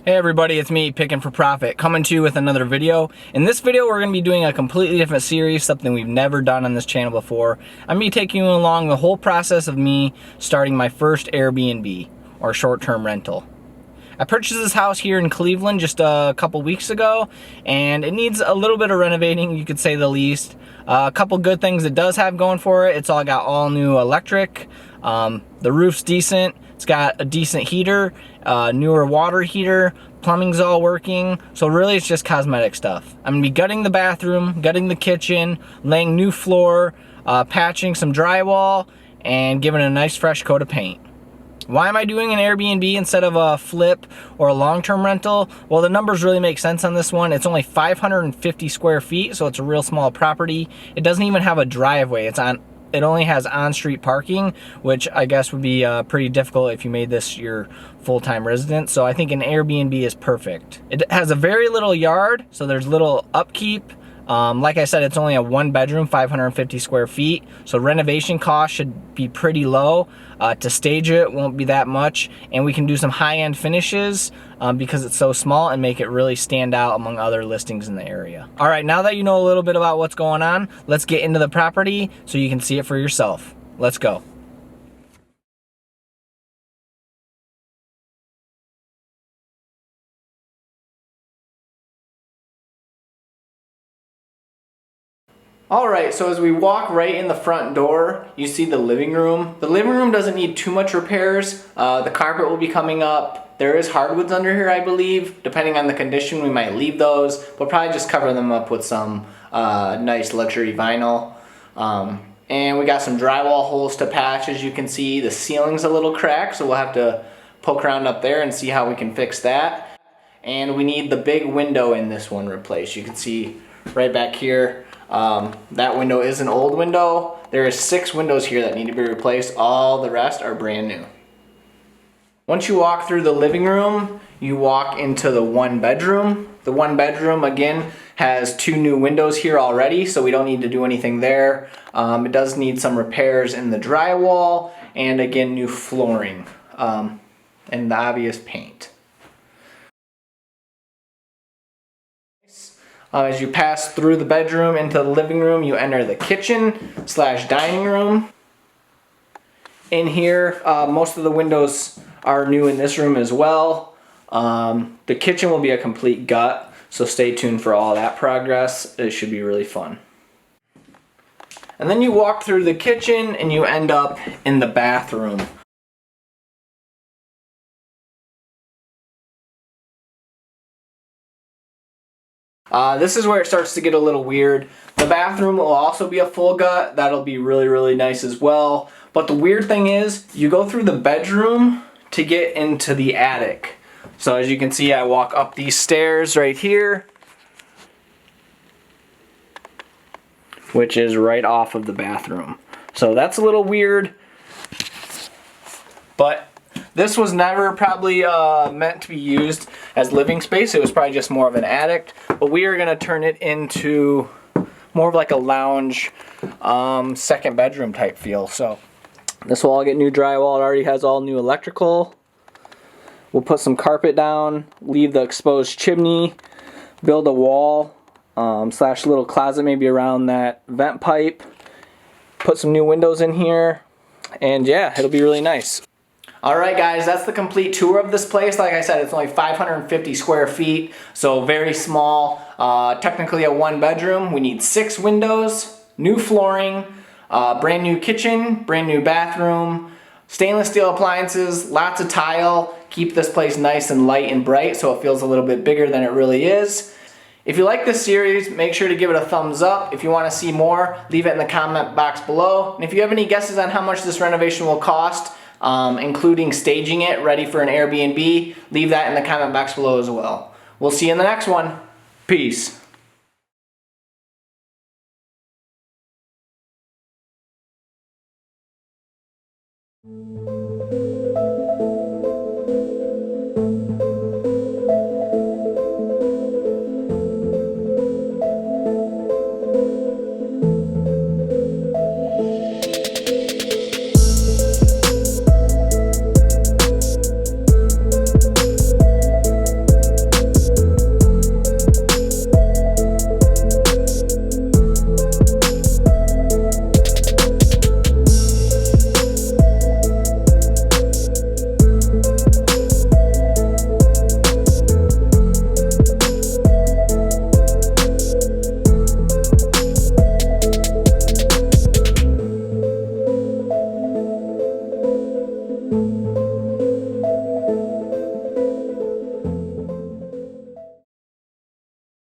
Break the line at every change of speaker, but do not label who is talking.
Hey everybody, it's me, Picking for Profit, coming to you with another video. In this video, we're going to be doing a completely different series, something we've never done on this channel before. I'm going to be taking you along the whole process of me starting my first Airbnb, or short-term rental. I purchased this house here in Cleveland just a couple weeks ago, and it needs a little bit of renovating, you could say the least. A couple good things it does have going for it. It's all got all new electric. The roof's decent. It's got a decent heater, newer water heater, plumbing's all working, so really it's just cosmetic stuff. I'm gonna be gutting the bathroom, gutting the kitchen, laying new floor, patching some drywall, and giving it a nice fresh coat of paint. Why am I doing an Airbnb instead of a flip or a long-term rental? Well, the numbers really make sense on this one. It's only 550 square feet, so it's a real small property. It doesn't even have a driveway. It only has on-street parking, which I guess would be pretty difficult if you made this your full-time residence. So I think an Airbnb is perfect. It has a very little yard, so there's little upkeep. Like I said, it's only a one bedroom, 550 square feet. So renovation costs should be pretty low. To stage it won't be that much. And we can do some high-end finishes because it's so small and make it really stand out among other listings in the area. All right, now that you know a little bit about what's going on, let's get into the property so you can see it for yourself. Let's go. Alright, so as we walk right in the front door, you see the living room. The living room doesn't need too much repairs. The carpet will be coming up. There is hardwoods under here, I believe. Depending on the condition, we might leave those. We'll probably just cover them up with some nice luxury vinyl. And we got some drywall holes to patch, as you can see. The ceiling's a little cracked, so we'll have to poke around up there and see how we can fix that. And we need the big window in this one replaced. You can see right back here. That window is an old window. There is 6 windows here that need to be replaced. All the rest are brand new. Once you walk through the living room, you walk into the one bedroom. The one bedroom, again, has 2 new windows here already, so we don't need to do anything there. It does need some repairs in the drywall, and again, new flooring, and the obvious paint. As you pass through the bedroom into the living room, you enter the kitchen/dining room. In here, most of the windows are new in this room as well. The kitchen will be a complete gut, so stay tuned for all that progress. It should be really fun. And then you walk through the kitchen and you end up in the bathroom. This is where it starts to get a little weird. The bathroom will also be a full gut. That'll be really, really nice as well. But the weird thing is, you go through the bedroom to get into the attic. So as you can see, I walk up these stairs right here, which is right off of the bathroom. So that's a little weird, but this was never probably meant to be used as living space. It was probably just more of an attic, but we are gonna turn it into more of like a lounge, second bedroom type feel. So this will all get new drywall. It already has all new electrical. We'll put some carpet down, leave the exposed chimney, build a wall, slash little closet maybe around that vent pipe, put some new windows in here, and yeah, it'll be really nice. Alright guys, that's the complete tour of this place. Like I said, it's only 550 square feet, so very small. Technically a one bedroom. We need 6 windows, new flooring, brand new kitchen, brand new bathroom, stainless steel appliances, lots of tile. Keep this place nice and light and bright so it feels a little bit bigger than it really is. If you like this series, make sure to give it a thumbs up. If you want to see more, leave it in the comment box below. And if you have any guesses on how much this renovation will cost, including staging it ready for an Airbnb, leave that in the comment box below as well. We'll see you in the next one. Peace.